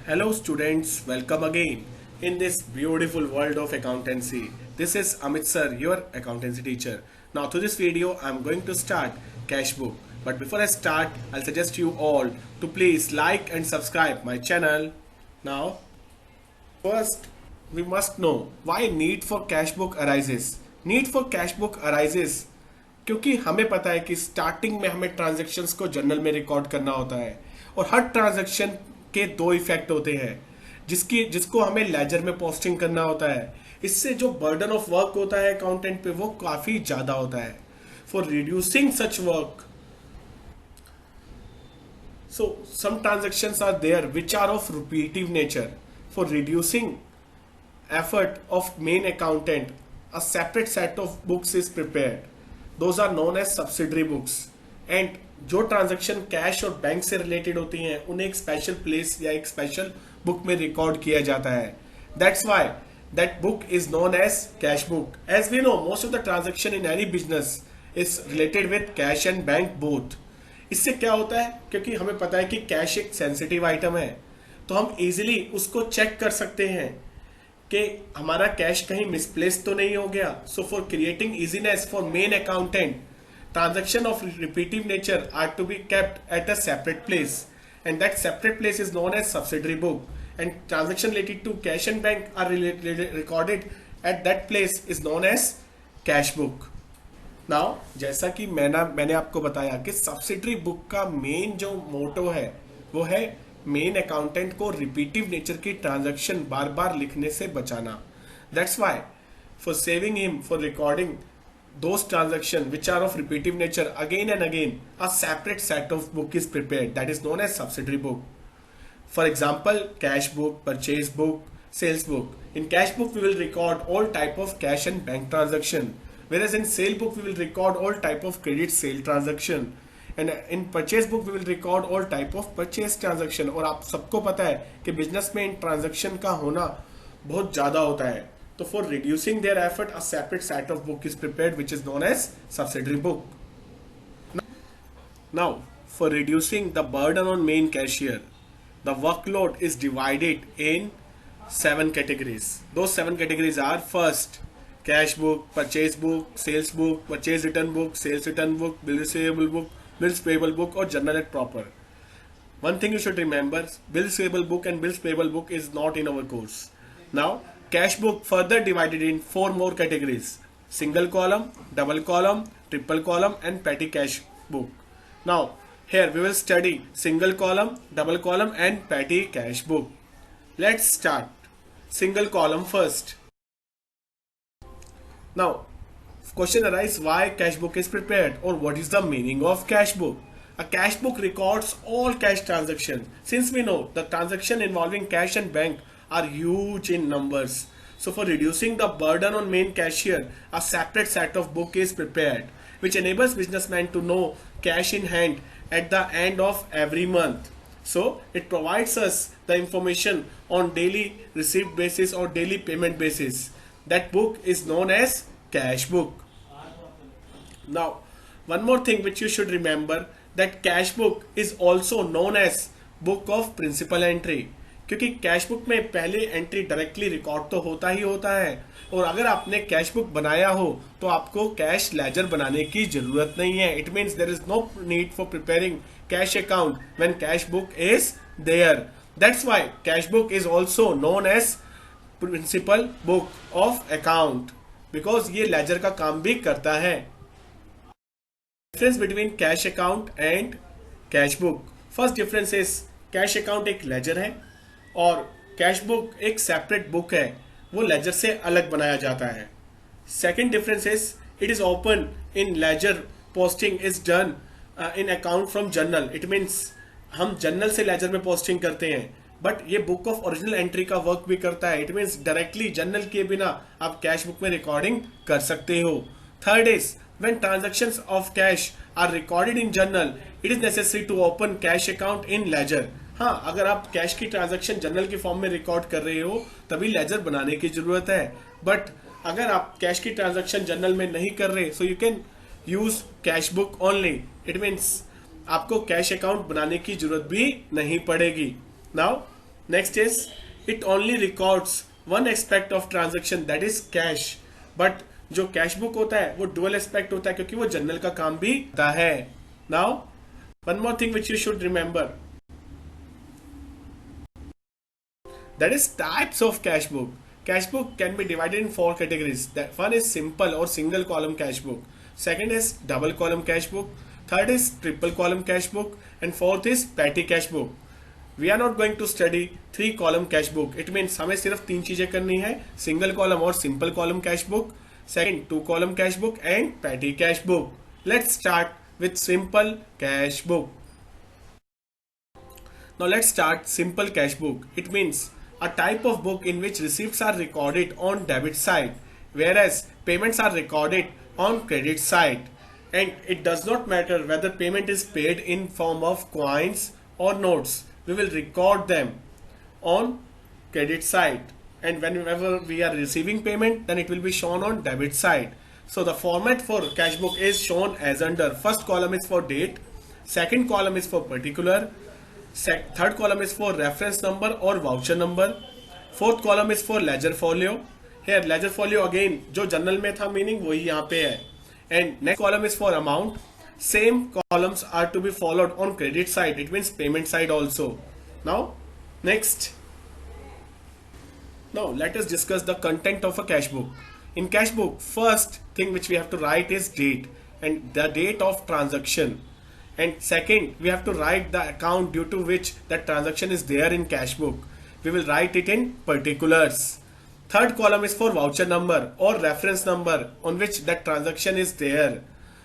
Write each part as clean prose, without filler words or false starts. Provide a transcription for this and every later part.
Hello students, welcome again in this beautiful world of accountancy. This is Amit sir, your accountancy teacher. Now to this video, I'm going to start Cashbook. But before I start, I'll suggest you all to please like and subscribe my channel. Now, first we must know why need for Cashbook arises. Need for Cashbook arises क्योंकि हमें पता है कि starting में हमें transactions को journal में record करना होता है और हर ट्रांजैक्शन के दो इफेक्ट होते हैं जिसको हमें लेजर में पोस्टिंग करना होता है। इससे जो बर्डन ऑफ वर्क होता है अकाउंटेंट पे वो काफी ज्यादा होता है। For reducing such work, so some transactions are there which are of repetitive nature. For reducing effort of main accountant, a separate set of books is prepared. Those are known as subsidiary books. And जो transaction cash और bank से related होती हैं उन्हें एक special place या एक special book में रिकॉर्ड किया जाता है. That's why that book is known as cash book. As we know most of the transaction in any business is related with cash and bank both. इससे क्या होता है, क्योंकि हमें पता है कि कैश एक सेंसिटिव आइटम है तो हम इजीली उसको चेक कर सकते हैं कि हमारा कैश कहीं मिसप्लेस तो नहीं हो गया. So for creating easiness for main accountant, transaction of repetitive nature are to be kept at a separate place, and that separate place is known as subsidiary book, and transaction related to cash and bank are recorded at that place is known as cash book. Now जैसा कि मैंने आपको बताया कि subsidiary book का main जो मोटो है वो है मेन अकाउंटेंट को रिपीटिव नेचर की ट्रांजैक्शन बार बार लिखने से बचाना. That's why for saving him for recording those transactions which are of repetitive nature again and again, a separate set of book is prepared that is known as subsidiary book. For example, cash book, purchase book, sales book. In cash book we will record all type of cash and bank transaction, whereas in sale book we will record all type of credit sale transaction, and in purchase book we will record all type of purchase transaction. और आप सबको पता है कि business में इन transaction का होना बहुत ज्यादा होता है. So for reducing their effort, a separate set of book is prepared which is known as subsidiary book. Now, for reducing the burden on main cashier, the workload is divided in 7 categories. Those 7 categories are: first, cash book, purchase book, sales book, purchase return book, sales return book, bill receivable book, bills payable book, or journal at proper. One thing you should remember: bills payable book and bills payable book is not in our course. Now, cash book further divided in 4 more categories: single column, double column, triple column, and petty cash book. Now here we will study single column, double column, and petty cash book. Let's start single column first. Now question arises, why cash book is prepared, or what is the meaning of cash book? A cash book records all cash transactions. Since we know the transaction involving cash and bank are huge in numbers, so for reducing the burden on main cashier, a separate set of book is prepared which enables businessmen to know cash in hand at the end of every month. So it provides us the information on daily receipt basis or daily payment basis. That book is known as cash book. Now one more thing which you should remember, that cash book is also known as book of principal entry, क्योंकि cash book में पहले entry directly record तो होता ही होता है, और अगर आपने कैश बुक बनाया हो तो आपको कैश लेजर बनाने की जरूरत नहीं है. It means there is no need for preparing cash account when cash book is there. That's why cash book is also known as principal book of account, because ये लेजर का काम भी करता है. Difference between cash account and cash book. First difference is cash account एक ledger है और cash book एक सेपरेट बुक है, वो लेजर से अलग बनाया जाता है. Second difference is it is open in ledger, posting is done in account from journal. It means हम जर्नल से लेजर में पोस्टिंग करते हैं, बट ये बुक ऑफ ओरिजिनल एंट्री का वर्क भी करता है. इट मीन्स डायरेक्टली जर्नल के बिना आप कैश बुक में रिकॉर्डिंग कर सकते हो. Third is when transactions of cash are recorded in journal, it is necessary to open cash account in ledger. हाँ, अगर आप कैश की ट्रांजैक्शन जर्नल के फॉर्म में रिकॉर्ड कर रहे हो तभी लेजर बनाने की जरूरत है, बट अगर आप कैश की ट्रांजैक्शन जर्नल में नहीं कर रहे so you can use cash book only. It means आपको कैश अकाउंट बनाने की जरूरत भी नहीं पड़ेगी. Now Next is it only records one aspect of transaction, that is cash. But जो कैश बुक होता है वो डुअल एस्पेक्ट होता है क्योंकि वो जर्नल का काम भी होता है. Now one more thing which you should remember, that is types of cash book. Cash book can be divided in four categories. That one is simple or single column cash book. Second is double column cash book. Third is triple column cash book. And fourth is petty cash book. We are not going to study three column cash book. It means हमें सिर्फ तीन चीजें करनी है, single column और simple column cash book. Second, two column cash book and petty cash book. Let's start with simple cash book. Now let's start simple cash book. It means a type of book in which receipts are recorded on debit side, whereas payments are recorded on credit side. And it does not matter whether payment is paid in form of coins or notes. We will record them on credit side. And whenever we are receiving payment, then it will be shown on debit side. So the format for cash book is shown as under. First column is for date, second column is for particular, third column is for reference number or voucher number, fourth column is for ledger folio. Here ledger folio again जो general में था meaning वही यहाँ पे है. And next column is for amount. Same columns are to be followed on credit side. It means payment side also. Now next. Now let us discuss the content of a cash book. In cash book, first thing which we have to write is date and the date of transaction. And second, we have to write the account due to which that transaction is there in cash book. We will write it in particulars. Third column is for voucher number or reference number on which that transaction is there.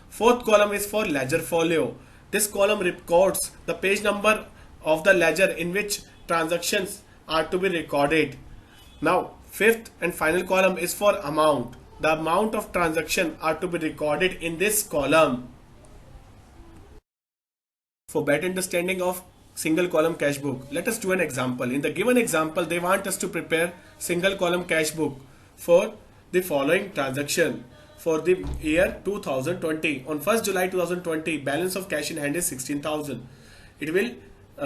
Fourth column is for ledger folio. This column records the page number of the ledger in which transactions are to be recorded. Now, fifth and final column is for amount. The amount of transaction are to be recorded in this column. For better understanding of single column cash book, let us do an example. In the given example, they want us to prepare single column cash book for the following transaction. For the year 2020, on 1st July 2020, balance of cash in hand is 16,000. It will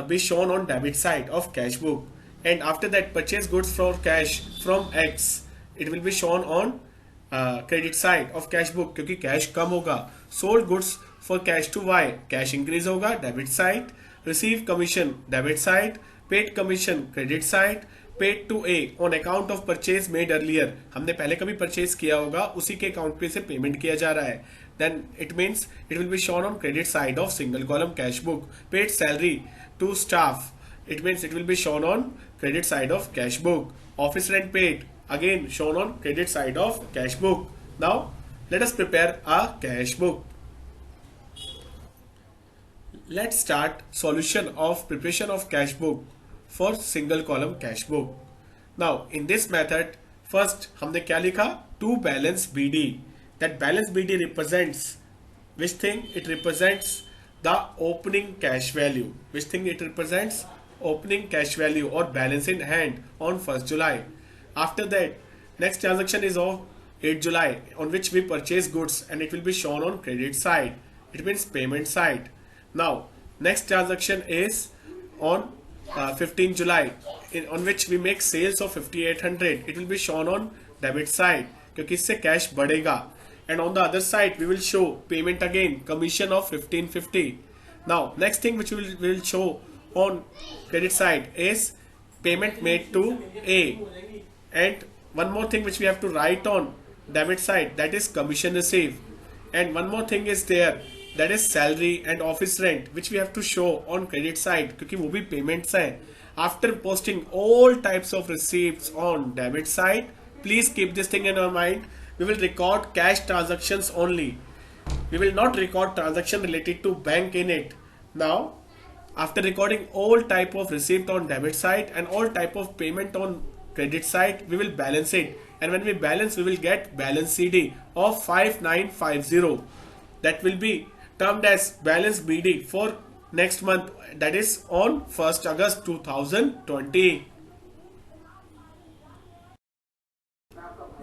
be shown on debit side of cash book. And after that, purchase goods for cash from X, it will be shown on credit side of cash book क्योंकि cash कम होगा. Sold goods for cash to Y, cash increase होगा debit side. Receive commission debit side. Paid commission credit side. Paid to A on account of purchase made earlier, हमने पहले कभी purchase किया होगा उसी के account पे से payment किया जा रहा है. Then it means it will be shown on credit side of single column cash book. Paid salary to staff, it means it will be shown on credit side of cash book. Office rent paid, again shown on credit side of cash book. Now let us prepare a cash book. Let's start solution of preparation of cash book for single column cash book. Now in this method, first हमने क्या लिखा? To balance BD. That balance BD represents which thing? It represents the opening cash value. Which thing it represents? Opening cash value or balance in hand on 1st July. After that, next transaction is of 8 July on which we purchase goods and it will be shown on credit side. It means payment side. Now next transaction is on 15 July on which we make sales of 5800. It will be shown on debit side क्योंकि इससे cash बढ़ेगा. And on the other side we will show payment again, commission of 1550. Now next thing which we will show on credit side is payment made to A. And one more thing which we have to write on debit side, that is commission received. And one more thing is there, that is salary and office rent, which we have to show on credit side क्योंकि वो भी payments हैं. After posting all types of receipts on debit side, please keep this thing in your mind. We will record cash transactions only. We will not record transaction related to bank in it. Now after recording all type of receipt on debit side and all type of payment on credit side, we will balance it. And when we balance, we will get balance CD of 5950. That will be termed as balance BD for next month, that is on 1st August 2020.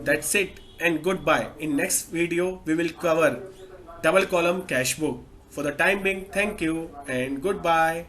That's it and goodbye. In next video, we will cover double column cash book. For the time being, thank you and goodbye.